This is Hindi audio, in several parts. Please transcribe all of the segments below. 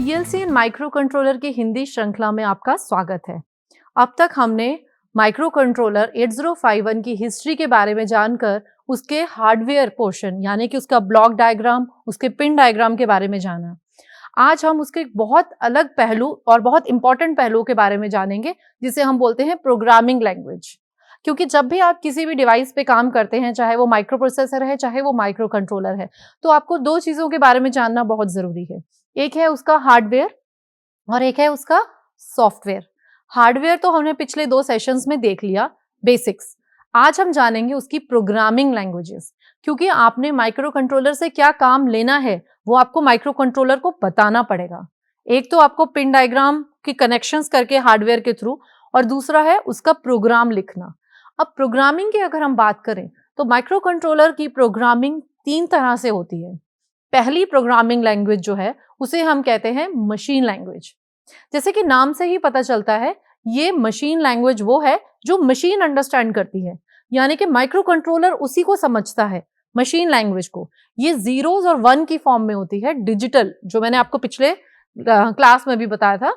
पीएलसी एंड माइक्रो कंट्रोलर की हिंदी श्रृंखला में आपका स्वागत है। अब तक हमने माइक्रो कंट्रोलर 8051 की हिस्ट्री के बारे में जानकर उसके हार्डवेयर पोर्शन यानी कि उसका ब्लॉक डायग्राम, उसके पिन डायग्राम के बारे में जाना। आज हम उसके बहुत अलग पहलू और बहुत इंपॉर्टेंट पहलुओं के बारे में जानेंगे, जिसे हम बोलते हैं प्रोग्रामिंग लैंग्वेज। क्योंकि जब भी आप किसी भी डिवाइस पे काम करते हैं, चाहे वो माइक्रो प्रोसेसर है, चाहे वो माइक्रो कंट्रोलर है, तो आपको दो चीजों के बारे में जानना बहुत जरूरी है। एक है उसका हार्डवेयर और एक है उसका सॉफ्टवेयर। हार्डवेयर तो हमने पिछले 2 सेशंस में देख लिया, बेसिक्स। आज हम जानेंगे उसकी प्रोग्रामिंग लैंग्वेजेस, क्योंकि आपने माइक्रो कंट्रोलर से क्या काम लेना है वो आपको माइक्रो कंट्रोलर को बताना पड़ेगा। एक तो आपको पिन डायग्राम की कनेक्शंस करके हार्डवेयर के थ्रू, और दूसरा है उसका प्रोग्राम लिखना। अब प्रोग्रामिंग की अगर हम बात करें तो माइक्रो कंट्रोलर की प्रोग्रामिंग 3 तरह से होती है। पहली प्रोग्रामिंग लैंग्वेज जो है उसे हम कहते हैं मशीन लैंग्वेज। जैसे कि नाम से ही पता चलता है, ये मशीन लैंग्वेज वो है जो मशीन अंडरस्टैंड करती है, यानी कि माइक्रो कंट्रोलर उसी को समझता है, मशीन लैंग्वेज को। ये जीरोस और 1 की फॉर्म में होती है, डिजिटल, जो मैंने आपको पिछले क्लास में भी बताया था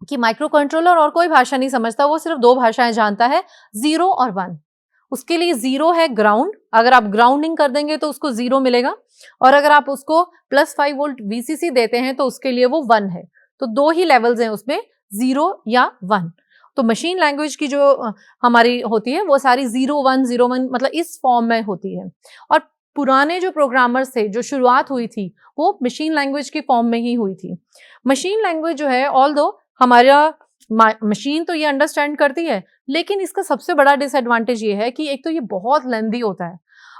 कि माइक्रो कंट्रोलर और कोई भाषा नहीं समझता, वो सिर्फ 2 भाषाएं जानता है, 0 और 1। उसके लिए 0 है ग्राउंड, अगर आप ग्राउंडिंग कर देंगे तो उसको 0 मिलेगा, और अगर आप उसको +5 वोल्ट VCC देते हैं तो उसके लिए वो 1 है। तो 2 ही लेवल्स हैं उसमें, 0 या 1। तो मशीन लैंग्वेज की जो हमारी होती है वो सारी 0 1 मतलब इस फॉर्म में होती है। और पुराने जो प्रोग्रामर्स थे, जो शुरुआत हुई थी, वो मशीन लैंग्वेज की फॉर्म में ही हुई थी। मशीन लैंग्वेज जो है, ऑल्दो हमारा मशीन तो ये अंडरस्टैंड करती है, लेकिन इसका सबसे बड़ा डिसएडवांटेज ये है कि एक तो ये बहुत लेंथी होता है,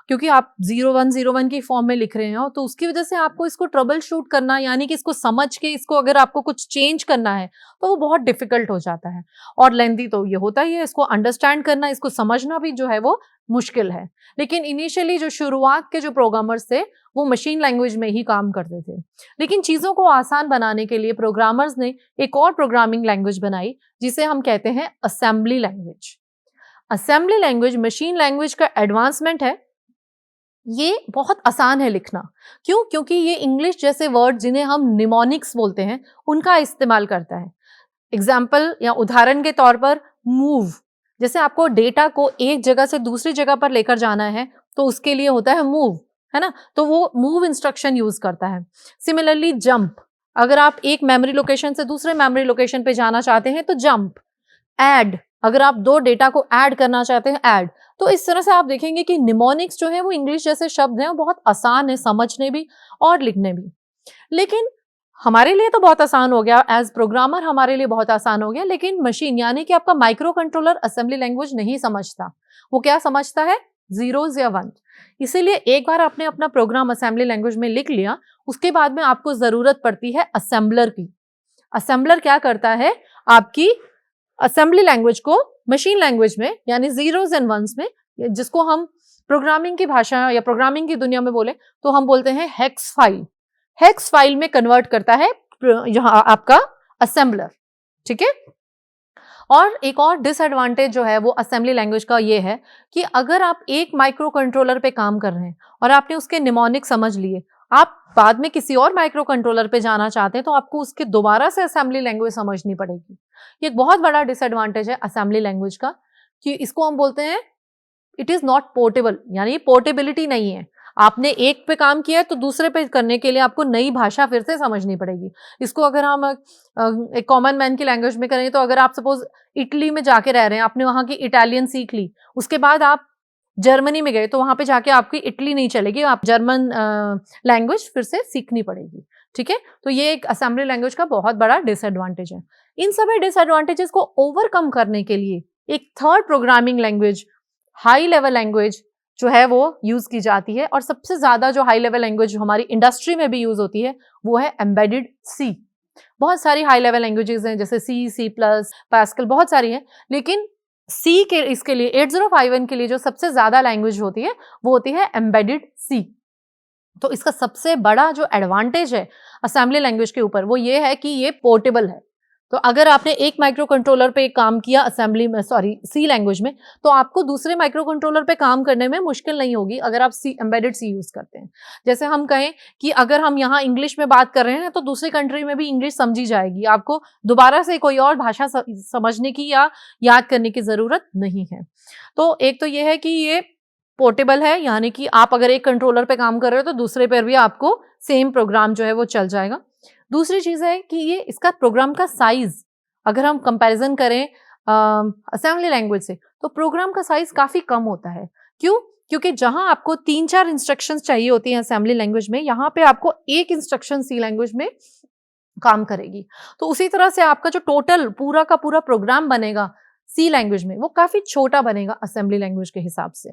क्योंकि आप 0101 की फॉर्म में लिख रहे हो, तो उसकी वजह से आपको इसको ट्रबल शूट करना, यानी कि इसको समझ के इसको अगर आपको कुछ चेंज करना है तो वो बहुत डिफिकल्ट हो जाता है। और लेंथी तो ये होता ही है, इसको अंडरस्टैंड करना, इसको समझना भी जो है वो मुश्किल है। लेकिन इनिशियली जो शुरुआत के जो प्रोग्रामर्स थे वो मशीन लैंग्वेज में ही काम करते थे। लेकिन चीजों को आसान बनाने के लिए प्रोग्रामर्स ने एक और प्रोग्रामिंग लैंग्वेज बनाई, जिसे हम कहते हैं assembly language. Assembly language machine language का एडवांसमेंट है। ये बहुत आसान है लिखना। क्यों? क्योंकि ये इंग्लिश जैसे वर्ड, जिन्हें हम निमोनिक्स बोलते हैं, उनका इस्तेमाल करता है। एग्जाम्पल या उदाहरण के तौर पर मूव, जैसे आपको डेटा को एक जगह से दूसरी जगह पर लेकर जाना है तो उसके लिए होता है मूव, है ना? तो वो मूव इंस्ट्रक्शन यूज करता है। सिमिलरली जंप, अगर आप एक मेमोरी लोकेशन से दूसरे मेमोरी लोकेशन पे जाना चाहते हैं तो जंप। ऐड, अगर आप 2 डेटा को ऐड करना चाहते हैं, ऐड। तो इस तरह से आप देखेंगे कि निमोनिक्स जो है वो इंग्लिश जैसे शब्द हैं, बहुत आसान है समझने भी और लिखने भी। लेकिन हमारे लिए तो बहुत आसान हो गया, एज प्रोग्रामर हमारे लिए बहुत आसान हो गया, लेकिन मशीन यानी कि आपका माइक्रो कंट्रोलर असेंबली लैंग्वेज नहीं समझता। वो क्या समझता है? जीरोस या 1। इसीलिए एक बार आपने अपना प्रोग्राम असेंबली लैंग्वेज में लिख लिया, उसके बाद में आपको जरूरत पड़ती है असेंबलर की। असेंबलर क्या करता है? आपकी असेंबली लैंग्वेज को मशीन लैंग्वेज में, यानी जीरोस एंड वंस में, जिसको हम प्रोग्रामिंग की भाषा या प्रोग्रामिंग की दुनिया में बोले तो हम बोलते हैं हेक्स फाइल। हेक्स फाइल में कन्वर्ट करता है यहाँ आपका असेंबलर। ठीक है? और एक और डिसएडवांटेज जो है वो असेंबली लैंग्वेज का ये है कि अगर आप एक माइक्रो कंट्रोलर पे काम कर रहे हैं और आपने उसके निमोनिक समझ लिए, आप बाद में किसी और माइक्रो कंट्रोलर पे जाना चाहते हैं तो आपको उसके दोबारा से असेंबली लैंग्वेज समझनी पड़ेगी। ये एक बहुत बड़ा डिसएडवांटेज है असेंबली लैंग्वेज का, कि इसको हम बोलते हैं इट इज नॉट पोर्टेबल, यानी पोर्टेबिलिटी नहीं है। आपने एक पे काम किया है तो दूसरे पे करने के लिए आपको नई भाषा फिर से समझनी पड़ेगी। इसको अगर हम एक कॉमन मैन की लैंग्वेज में करें तो अगर आप सपोज इटली में जाके रह रहे हैं, आपने वहां की इटालियन सीख ली, उसके बाद आप जर्मनी में गए तो वहां पे जाके आपकी इटली नहीं चलेगी, आप जर्मन लैंग्वेज फिर से सीखनी पड़ेगी। ठीक है? तो ये एक असेंबली लैंग्वेज का बहुत बड़ा डिसएडवांटेज है। इन सभी डिसएडवांटेजेस को ओवरकम करने के लिए एक third programming language, high level language जो है वो यूज की जाती है, और सबसे ज्यादा जो हाई लेवल लैंग्वेज जो हमारी इंडस्ट्री में भी यूज होती है वो है एम्बेडेड सी। बहुत सारी हाई लेवल लैंग्वेजेस हैं, जैसे C++, पैस्कल, बहुत सारी हैं, लेकिन सी के इसके लिए 8051 के लिए जो सबसे ज्यादा लैंग्वेज होती है वो होती है एम्बेडेड सी। तो इसका सबसे बड़ा जो एडवांटेज है असेंबली लैंग्वेज के ऊपर वो ये है कि ये पोर्टेबल है। तो अगर आपने एक माइक्रो कंट्रोलर पे काम किया असेंबली में, सॉरी सी लैंग्वेज में, तो आपको दूसरे माइक्रो कंट्रोलर पे काम करने में मुश्किल नहीं होगी अगर आप सी एम्बेडेड सी यूज करते हैं। जैसे हम कहें कि अगर हम यहाँ इंग्लिश में बात कर रहे हैं तो दूसरी कंट्री में भी इंग्लिश समझी जाएगी, आपको दोबारा से कोई और भाषा समझने की या याद करने की जरूरत नहीं है। तो एक तो ये है कि ये पोर्टेबल है, यानी कि आप अगर एक कंट्रोलर पे काम कर रहे हो तो दूसरे पर भी आपको सेम प्रोग्राम जो है वो चल जाएगा। दूसरी चीज है कि ये इसका प्रोग्राम का साइज, अगर हम कंपैरिजन करें असेंबली लैंग्वेज से, तो प्रोग्राम का साइज काफी कम होता है। क्यों? क्योंकि जहां आपको 3-4 इंस्ट्रक्शंस चाहिए होती हैं असेंबली लैंग्वेज में, यहाँ पे आपको एक इंस्ट्रक्शन सी लैंग्वेज में काम करेगी। तो उसी तरह से आपका जो टोटल पूरा का पूरा प्रोग्राम बनेगा सी लैंग्वेज में, वो काफी छोटा बनेगा असेंबली लैंग्वेज के हिसाब से।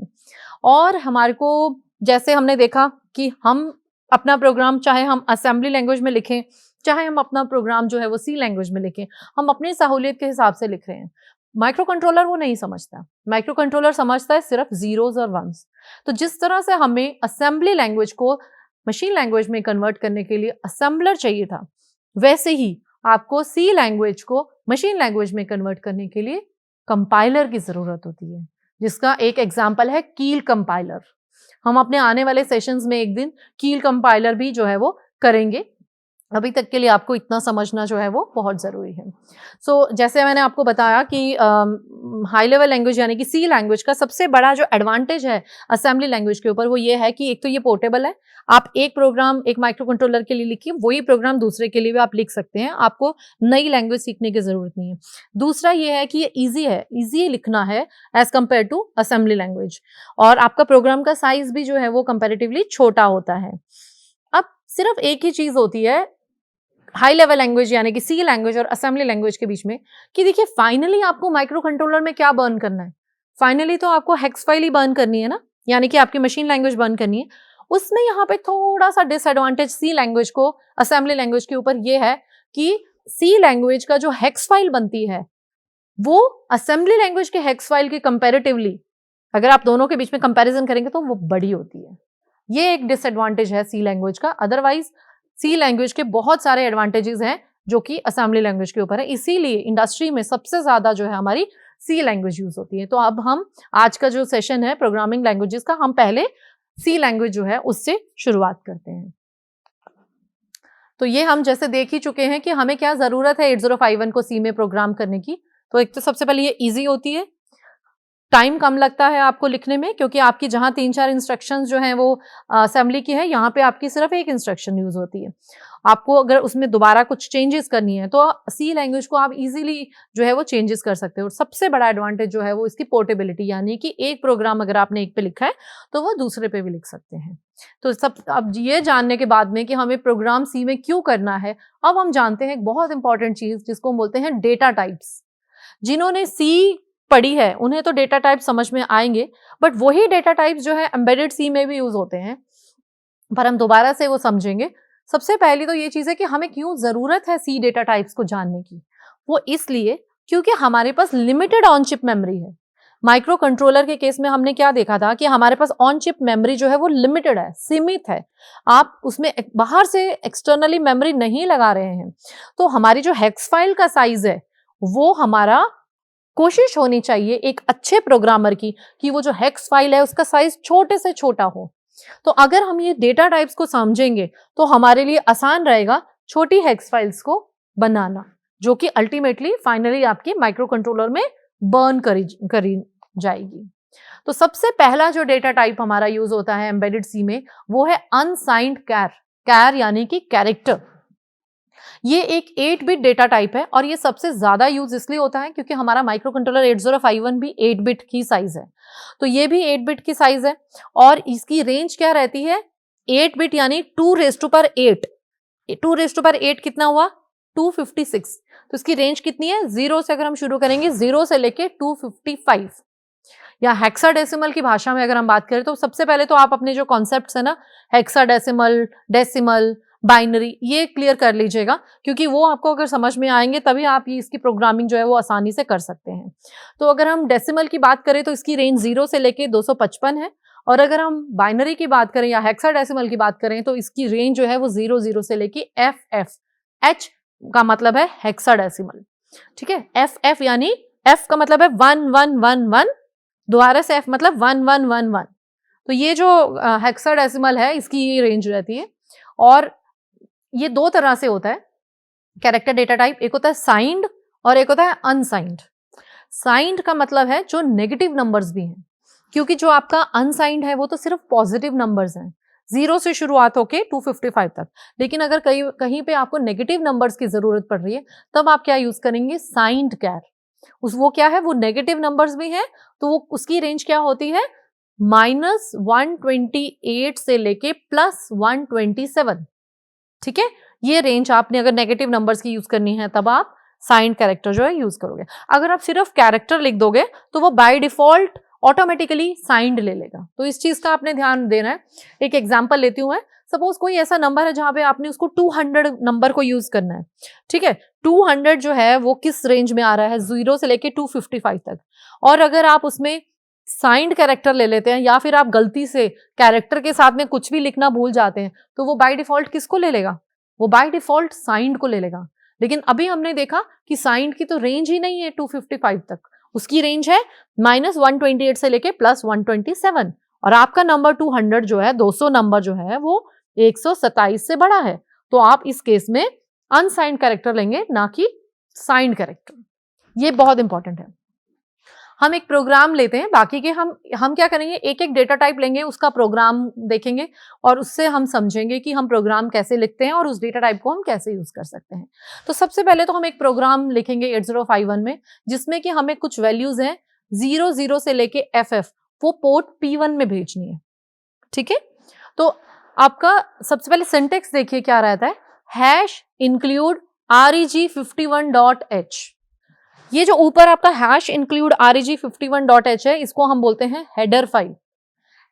और हमारे को, जैसे हमने देखा कि हम अपना प्रोग्राम चाहे हम असेंबली लैंग्वेज में लिखें, चाहे हम अपना प्रोग्राम जो है वो सी लैंग्वेज में लिखें, हम अपनी सहूलियत के हिसाब से लिख रहे हैं। माइक्रो कंट्रोलर वो नहीं समझता। माइक्रो कंट्रोलर समझता है सिर्फ जीरोस और वंस। तो जिस तरह से हमें असेंबली लैंग्वेज को मशीन लैंग्वेज में कन्वर्ट करने के लिए असेंबलर चाहिए था, वैसे ही आपको सी लैंग्वेज को मशीन लैंग्वेज में कन्वर्ट करने के लिए कंपाइलर की जरूरत होती है, जिसका एक एग्जाम्पल है कील कंपाइलर। हम अपने आने वाले सेशंस में एक दिन कील कंपाइलर भी जो है वो करेंगे। अभी तक के लिए आपको इतना समझना जो है वो बहुत ज़रूरी है। जैसे मैंने आपको बताया कि हाई लेवल लैंग्वेज यानी कि सी लैंग्वेज का सबसे बड़ा जो एडवांटेज है असेंबली लैंग्वेज के ऊपर, वो ये है कि एक तो ये पोर्टेबल है। आप एक प्रोग्राम एक माइक्रो कंट्रोलर के लिए लिखिए, वही प्रोग्राम दूसरे के लिए भी आप लिख सकते हैं, आपको नई लैंग्वेज सीखने की ज़रूरत नहीं है। दूसरा ये है कि ये ईजी है, ईजी लिखना है as compare to assembly language, और आपका प्रोग्राम का साइज भी जो है वो कंपेरेटिवली छोटा होता है। अब सिर्फ एक ही चीज़ होती है हाई लेवल लैंग्वेज यानी कि सी लैंग्वेज और असेंबली लैंग्वेज के बीच में, कि देखिए फाइनली आपको माइक्रो कंट्रोलर में क्या बर्न करना है। फाइनली तो आपको हेक्स फाइल ही बर्न करनी है ना, यानी कि आपकी मशीन लैंग्वेज बर्न करनी है। उसमें यहाँ पे थोड़ा सा डिसएडवांटेज सी लैंग्वेज को असेंबली लैंग्वेज के ऊपर ये है कि सी लैंग्वेज का जो हेक्स फाइल बनती है वो असेंबली लैंग्वेज के हेक्स फाइल के कंपेरेटिवली, अगर आप दोनों के बीच में कंपेरिजन करेंगे तो वो बड़ी होती है। ये एक डिसएडवांटेज है सी लैंग्वेज का। अदरवाइज सी लैंग्वेज के बहुत सारे एडवांटेजेस हैं जो कि असेंबली लैंग्वेज के ऊपर है, इसीलिए इंडस्ट्री में सबसे ज्यादा जो है हमारी सी लैंग्वेज यूज होती है। तो अब हम आज का जो सेशन है प्रोग्रामिंग लैंग्वेजेस का, हम पहले सी लैंग्वेज जो है उससे शुरुआत करते हैं। तो ये हम जैसे देख ही चुके हैं कि हमें क्या जरूरत है 8051 को सी में प्रोग्राम करने की। तो एक तो सबसे पहले ये इजी होती है, टाइम कम लगता है आपको लिखने में, क्योंकि आपकी जहां 3-4 इंस्ट्रक्शंस जो हैं वो असेंबली की है, यहाँ पे आपकी सिर्फ एक इंस्ट्रक्शन यूज होती है। आपको अगर उसमें दोबारा कुछ चेंजेस करनी है तो सी लैंग्वेज को आप इजीली जो है वो चेंजेस कर सकते हो। और सबसे बड़ा एडवांटेज जो है वो इसकी पोर्टेबिलिटी, यानी कि एक प्रोग्राम अगर आपने एक पे लिखा है तो वो दूसरे पे भी लिख सकते हैं। तो सब अब ये जानने के बाद में कि हमें प्रोग्राम सी में क्यों करना है, अब हम जानते हैं एक बहुत इंपॉर्टेंट चीज जिसको हम बोलते हैं डेटा टाइप्स। जिन्होंने सी पढ़ी है उन्हें तो डेटा टाइप समझ में आएंगे, बट वही डेटा टाइप्स जो है एम्बेडेड सी में भी यूज होते हैं, पर हम दोबारा से वो समझेंगे। सबसे पहली तो ये चीज है कि हमें क्यों जरूरत है सी डेटा टाइप्स को जानने की। वो इसलिए क्योंकि हमारे पास लिमिटेड ऑन चिप मेमोरी है। माइक्रो कंट्रोलर के केस में हमने क्या देखा था कि हमारे पास ऑन चिप मेमोरी जो है वो लिमिटेड है, सीमित है। आप उसमें बाहर से एक्सटर्नली मेमोरी नहीं लगा रहे हैं। तो हमारी जो हेक्स फाइल का साइज है वो हमारा कोशिश होनी चाहिए एक अच्छे प्रोग्रामर की कि वो जो हेक्स फाइल है उसका साइज छोटे से छोटा हो। तो अगर हम ये डेटा टाइप्स को समझेंगे तो हमारे लिए आसान रहेगा छोटी हेक्स फाइल्स को बनाना, जो कि अल्टीमेटली फाइनली आपकी माइक्रो कंट्रोलर में बर्न करी जाएगी। तो सबसे पहला जो डेटा टाइप हमारा यूज होता है एम्बेडेड सी में वो है अनसाइंड कैर। कैर यानी कि कैरेक्टर। ये एक 8 बिट डेटा टाइप है और ये सबसे ज्यादा यूज इसलिए होता है क्योंकि हमारा माइक्रो कंट्रोलर 8051 भी 8 बिट की साइज है। तो ये भी 8 बिट की साइज है और इसकी रेंज क्या रहती है 8 बिट यानी 2⁸8। 2⁸8 कितना हुआ 256। तो इसकी रेंज कितनी है 0 से अगर हम शुरू करेंगे 0 से लेके 255, या हेक्साडेसिमल की भाषा में अगर हम बात करें तो सबसे पहले तो आप अपने जो कॉन्सेप्ट्स है ना हेक्साडेसिमल, डेसिमल, बाइनरी, ये क्लियर कर लीजिएगा, क्योंकि वो आपको अगर समझ में आएंगे तभी आप ये इसकी प्रोग्रामिंग जो है वो आसानी से कर सकते हैं। तो अगर हम डेसिमल की बात करें तो इसकी रेंज 0 से लेके 255 है, और अगर हम बाइनरी की बात करें या हेक्साडेसिमल की बात करें तो इसकी रेंज जो है वो 00 से लेके FF का मतलब है हेक्साडेसिमल, ठीक है। एफ यानी एफ का मतलब है 1111, दोबारा से एफ मतलब 1111। तो ये जो हेक्साडेसिमल है इसकी ये रेंज रहती है। और ये दो तरह से होता है कैरेक्टर डेटा टाइप, एक होता है साइंड और एक होता है अनसाइंड। साइंड का मतलब है जो नेगेटिव नंबर्स भी हैं, क्योंकि जो आपका अनसाइंड है वो तो सिर्फ पॉजिटिव नंबर्स हैं, 0 से शुरुआत होके 255 तक। लेकिन अगर कहीं पे आपको नेगेटिव नंबर्स की जरूरत पड़ रही है तब आप क्या यूज करेंगे, साइंड कैर। वो क्या है, वो नेगेटिव नंबर्स भी हैं, तो वो उसकी रेंज क्या होती है, -128 से लेके +127, ठीक है। ये रेंज आपने अगर नेगेटिव नंबर्स की यूज करनी है तब आप साइंड कैरेक्टर जो है यूज करोगे। अगर आप सिर्फ कैरेक्टर लिख दोगे तो वो बाय डिफॉल्ट ऑटोमेटिकली साइंड ले लेगा, तो इस चीज का आपने ध्यान देना है। एक एग्जांपल लेती हूं मैं, सपोज कोई ऐसा नंबर है जहां पे आपने उसको 200 नंबर को यूज करना है, ठीक है। 200 जो है वो किस रेंज में आ रहा है, 0 से लेके 255 तक। और अगर आप उसमें साइंड कैरेक्टर ले लेते हैं या फिर आप गलती से कैरेक्टर के साथ में कुछ भी लिखना भूल जाते हैं तो वो बाय डिफॉल्ट किसको ले लेगा, वो बाय डिफॉल्ट साइंड को ले लेगा। लेकिन अभी हमने देखा कि साइंड की तो रेंज ही नहीं है 255 तक, उसकी रेंज है -128 से लेके +127। और आपका नंबर 200 जो है, 200 नंबर जो है वो 127 से बड़ा है, तो आप इस केस में अनसाइंड कैरेक्टर लेंगे, ना कि साइंड कैरेक्टर। ये बहुत इंपॉर्टेंट है। हम एक प्रोग्राम लेते हैं, बाकी के हम क्या करेंगे, एक एक डेटा टाइप लेंगे, उसका प्रोग्राम देखेंगे और उससे हम समझेंगे कि हम प्रोग्राम कैसे लिखते हैं और उस डेटा टाइप को हम कैसे यूज कर सकते हैं। तो सबसे पहले तो हम एक प्रोग्राम लिखेंगे 8051 में, जिसमें कि हमें कुछ वैल्यूज हैं 00 से लेके FF, वो पोर्ट P1 में भेजनी है, ठीक है। तो आपका सबसे पहले सिंटेक्स देखिए क्या रहता है, #include reg51.h। ये जो ऊपर आपका #include reg51.h है, इसको हम बोलते हैं हेडर फाइल।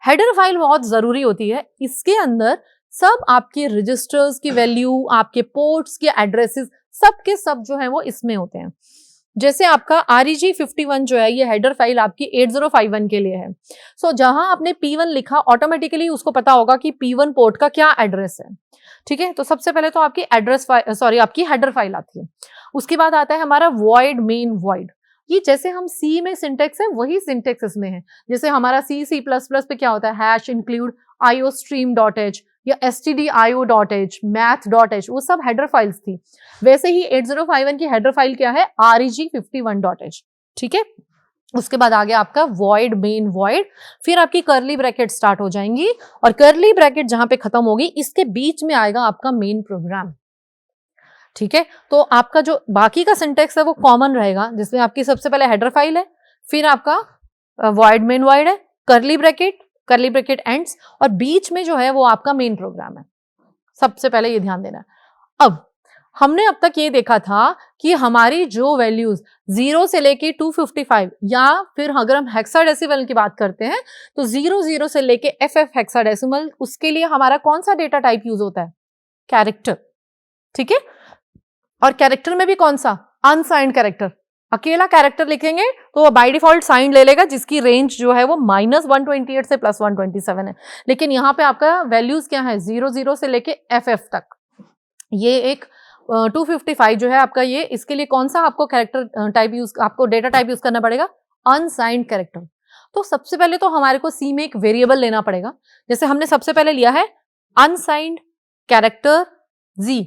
हेडर फाइल बहुत जरूरी होती है, इसके अंदर सब आपके रजिस्टर्स की वैल्यू, आपके पोर्ट्स के एड्रेसेस, सब के सब जो है वो इसमें होते हैं। जैसे आपका reg51 जो है, ये हेडर फाइल आपकी 8051 के लिए है। सो जहां आपने P1 लिखा, ऑटोमेटिकली उसको पता होगा कि P1 पोर्ट का क्या एड्रेस है, ठीक है। तो सबसे पहले तो आपकी आपकी हेडर फाइल आती है। उसके बाद आता है हमारा void main void। ये जैसे हम C में सिंटेक्स है वही सिंटेक्स इसमें है। जैसे हमारा C++ पे क्या होता है, #include iostream.h या stdio.h, math.h, वो सब हेडर फाइल्स थी। वैसे ही 8051 की हेडर फाइल क्या है, reg51.h, ठीक है। उसके बाद आ गया आपका void main void, फिर आपकी कर्ली ब्रैकेट स्टार्ट हो जाएंगी और कर्ली ब्रैकेट जहां पे खत्म होगी इसके बीच में आएगा आपका मेन प्रोग्राम, ठीक है। तो आपका जो बाकी का सिंटेक्स है वो कॉमन रहेगा, जिसमें आपकी सबसे पहले हेडर फाइल है, फिर आपका void main void है, कर्ली ब्रैकेट एंड्स, और बीच में जो है वो आपका मेन प्रोग्राम है। सबसे पहले ये ध्यान देना है। अब हमने अब तक ये देखा था कि हमारी जो वैल्यूज 0 से लेके 255, या फिर अगर हम हेक्साडेसिमल की बात करते हैं तो 00 से लेके FF हेक्साडेसिमल, उसके लिए हमारा कौन सा डेटा टाइप यूज होता है, कैरेक्टर, ठीक है। और कैरेक्टर में भी कौन सा, अनसाइंड कैरेक्टर। अकेला कैरेक्टर लिखेंगे तो वो बाय डिफॉल्ट साइंड ले लेगा, जिसकी रेंज जो है वो -128 से +127 है। लेकिन यहाँ पे आपका वैल्यूज क्या है, 00 से लेके FF तक। ये एक 255 जो है आपका, ये इसके लिए कौन सा आपको कैरेक्टर टाइप यूज, आपको डेटा टाइप यूज करना पड़ेगा, अनसाइंड कैरेक्टर। तो सबसे पहले तो हमारे को C में एक वेरिएबल लेना पड़ेगा। जैसे हमने सबसे पहले लिया है अनसाइंड कैरेक्टर Z,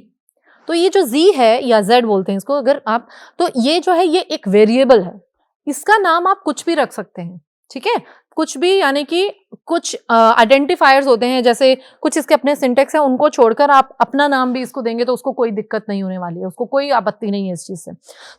तो ये जो Z है या Z बोलते हैं इसको अगर आप, तो ये जो है ये एक वेरिएबल है, इसका नाम आप कुछ भी रख सकते हैं, ठीक है। कुछ भी यानी कि कुछ आइडेंटिफायर्स होते हैं, जैसे कुछ इसके अपने सिंटेक्स हैं, उनको छोड़कर आप अपना नाम भी इसको देंगे तो उसको कोई दिक्कत नहीं होने वाली है, उसको कोई आपत्ति नहीं है इस चीज से।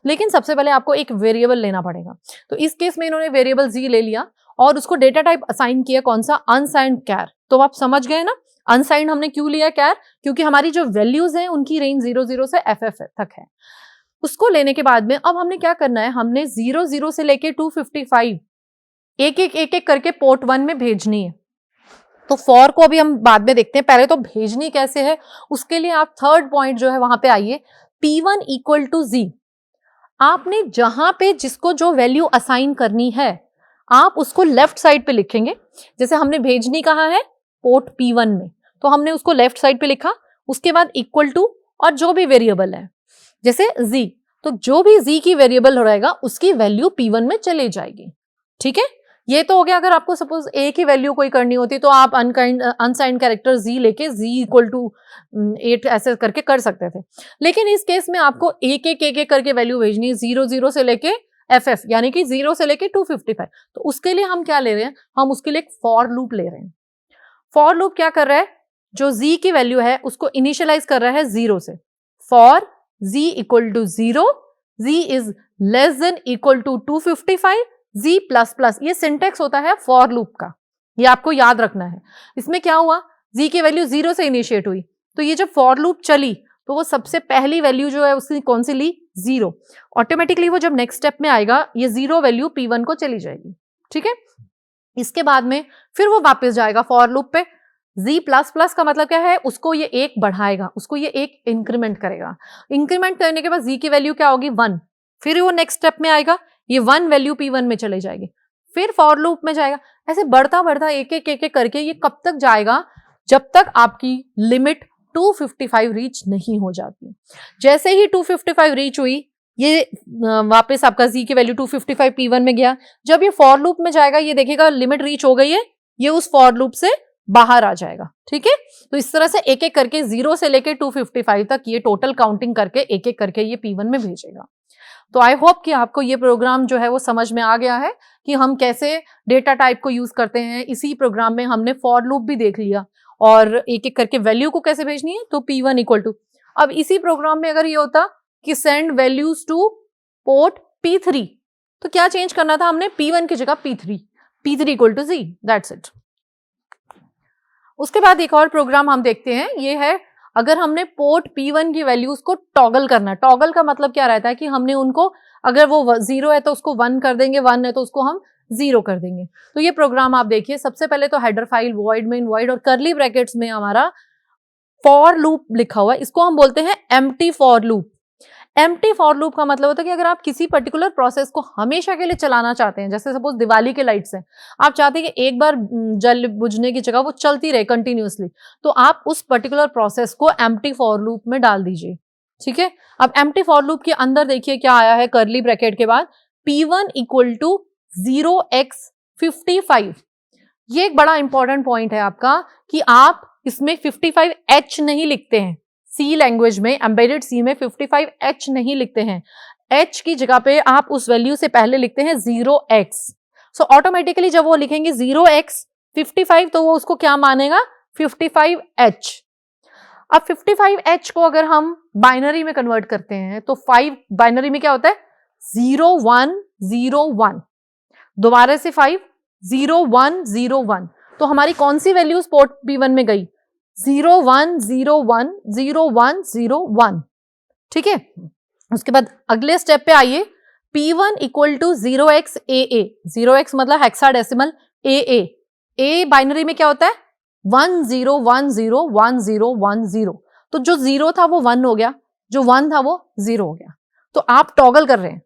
लेकिन सबसे पहले आपको एक वेरिएबल लेना पड़ेगा। तो इस केस में इन्होंने वेरिएबल Z ले लिया और उसको डेटा टाइप असाइन किया, कौन सा, अनसाइंड कैर। तो आप समझ गए ना, अनसाइंड हमने क्यों लिया कैर, क्योंकि हमारी जो वैल्यूज हैं उनकी रेंज 00 से FF तक है। उसको लेने के बाद में अब हमने क्या करना है, हमने 00 से लेके 255 एक एक करके पोर्ट 1 में भेजनी है। तो फॉर को अभी हम बाद में देखते हैं, पहले तो भेजनी कैसे है उसके लिए आप थर्ड पॉइंट जो है वहां पे आइए, P1 = Z। आपने जहां पे जिसको जो वैल्यू असाइन करनी है आप उसको लेफ्ट साइड पे लिखेंगे। जैसे हमने भेजनी कहा है पोर्ट P1 में, तो हमने उसको लेफ्ट साइड पे लिखा, उसके बाद इक्वल टू और जो भी वेरिएबल है, जैसे z, तो जो भी z की वेरिएबल रहेगा उसकी वैल्यू p1 में चली जाएगी। ठीक है, ये तो हो गया। अगर आपको सपोज a की वैल्यू कोई करनी होती तो आप अनसाइंड कैरेक्टर z लेके z इक्वल टू 8 ऐसे करके कर सकते थे, लेकिन इस केस में आपको एक एक करके वैल्यू भेजनी है 0 से लेके ff, यानी कि 0 से लेके 255। तो उसके लिए हम क्या ले रहे हैं, हम उसके लिए एक फॉर लूप ले रहे हैं। फॉर लूप क्या कर रहा है, जो z की वैल्यू है उसको इनिशियलाइज कर रहा है 0 से। For z equal to 0, z is less than equal to 255, z plus plus, ये सिंटेक्स होता है फॉर लूप का, ये आपको याद रखना है। इसमें क्या हुआ, z की वैल्यू 0 से इनिशिएट हुई, तो ये जब फॉर लूप चली तो वो सबसे पहली वैल्यू जो है उसकी कौन सी ली, 0। ऑटोमेटिकली वो जब नेक्स्ट स्टेप में आएगा ये 0 वैल्यू p1 को चली जाएगी। ठीक है, इसके बाद में फिर वो वापस जाएगा फॉर लूप पे। z प्लस प्लस का मतलब क्या है, उसको ये एक बढ़ाएगा, उसको ये एक इंक्रीमेंट करेगा। इंक्रीमेंट करने के बाद z की वैल्यू क्या होगी, 1। फिर वो नेक्स्ट स्टेप में आएगा, ये 1 वैल्यू p1 में चले जाएगी, फिर फॉर लूप में जाएगा। ऐसे बढ़ता बढ़ता एक एक करके ये कब तक जाएगा, जब तक आपकी लिमिट 255 रीच नहीं हो जाती। जैसे ही 255 रीच हुई, ये वापस आपका z की वैल्यू 255 p1 में गया। जब ये फॉर लूप में जाएगा, ये देखेगा लिमिट रीच हो गई है, ये उस फॉर लूप से बाहर आ जाएगा। ठीक है, तो इस तरह से एक एक करके 0 से लेके 255 तक ये टोटल काउंटिंग करके एक एक करके ये p1 में भेजेगा। तो आई होप कि आपको ये प्रोग्राम जो है वो समझ में आ गया है कि हम कैसे डेटा टाइप को यूज करते हैं। इसी प्रोग्राम में हमने फॉर लूप भी देख लिया और एक एक करके वैल्यू को कैसे भेजनी है, तो p1 इक्वल टू, अब इसी प्रोग्राम में अगर ये होता कि send values two port p3, तो क्या चेंज करना था हमने, p1 की जगह p3 equal to z, that's it. उसके बाद एक और प्रोग्राम हम देखते हैं, ये है अगर हमने पोर्ट p1 की वैल्यूज को टॉगल करना है। टॉगल का मतलब क्या रहता है कि हमने उनको, अगर वो 0 है तो उसको 1 कर देंगे, 1 है तो उसको हम 0 कर देंगे। तो ये प्रोग्राम आप देखिए, सबसे पहले तो header file, void main void और करली ब्रैकेट्स में हमारा फॉर लूप लिखा हुआ है, इसको हम बोलते हैं empty for loop. Empty for loop का मतलब होता है कि अगर आप किसी पर्टिकुलर प्रोसेस को हमेशा के लिए चलाना चाहते हैं, जैसे सपोज दिवाली के लाइट्स हैं, आप चाहते हैं कि एक बार जल बुझने की जगह वो चलती रहे कंटिन्यूअसली, तो आप उस पर्टिकुलर प्रोसेस को एम्प्टी फॉर लूप में डाल दीजिए। ठीक है, अब एम्प्टी फॉर लूप के अंदर देखिए क्या आया है, करली ब्रैकेट के बाद p1 इक्वल टू 0x55। ये एक बड़ा इंपॉर्टेंट पॉइंट है आपका कि आप इसमें 55h नहीं लिखते हैं। सी लैंग्वेज में, एम्बेडेड सी में 55h नहीं लिखते हैं, h की जगह पे आप उस वैल्यू से पहले लिखते हैं 0x। सो ऑटोमेटिकली जब वो लिखेंगे 0x55 तो वो उसको क्या मानेगा, 55h। अब 55h को अगर हम बाइनरी में कन्वर्ट करते हैं तो 5 बाइनरी में क्या होता है, 0101, दोबारा से 5 0101। तो हमारी कौन सी वैल्यूज पोर्ट p1 में गई, 01010101। ठीक है, उसके बाद अगले स्टेप पे आइए, p1 equal to 0xAA, 0x मतलब हेक्साडेसिमल, AA, A बाइनरी में क्या होता है, 10101010। तो जो 0 था वो 1 हो गया, जो 1 था वो 0 हो गया। तो आप टॉगल कर रहे हैं।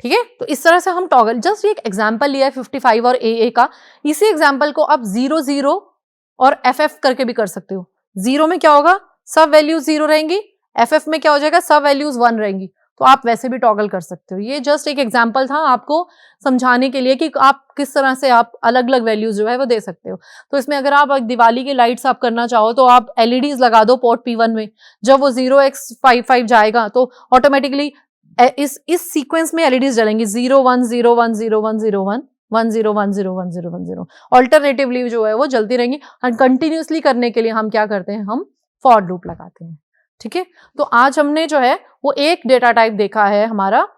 ठीक है, तो इस तरह से हम टॉगल, जस्ट एक एग्जांपल लिया है 55 और AA का, इसी एग्जांपल को आप 00 और FF करके भी कर सकते हो। 0 में क्या होगा, सब वैल्यूज 0 रहेंगी, FF में क्या हो जाएगा, सब वैल्यूज 1 रहेंगी। तो आप वैसे भी टॉगल कर सकते हो। ये जस्ट एक एग्जांपल था आपको समझाने के लिए कि आप किस तरह से आप अलग अलग वैल्यूज जो है वो दे सकते हो। तो इसमें अगर आप दिवाली के लाइट्स आप करना चाहो तो आप LEDs लगा दो पोर्ट p1 में, जब वो 0x55 जाएगा तो ऑटोमेटिकली इस सीक्वेंस में LEDs जलेंगी, 01010101 1010010110। ऑल्टरनेटिवली जो है वो जलती रहेंगी। कंटिन्यूअसली करने के लिए हम क्या करते हैं, हम फॉर लूप लगाते हैं। ठीक है, तो आज हमने जो है वो एक डेटा टाइप देखा है हमारा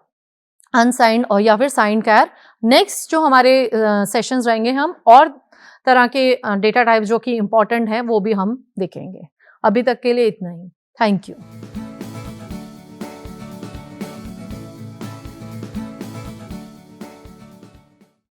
अनसाइंड और या फिर साइंड कैर। नेक्स्ट जो हमारे सेशंस रहेंगे हम और तरह के डेटा टाइप जो कि इंपॉर्टेंट है वो भी हम देखेंगे। अभी तक के लिए इतना ही, थैंक यू।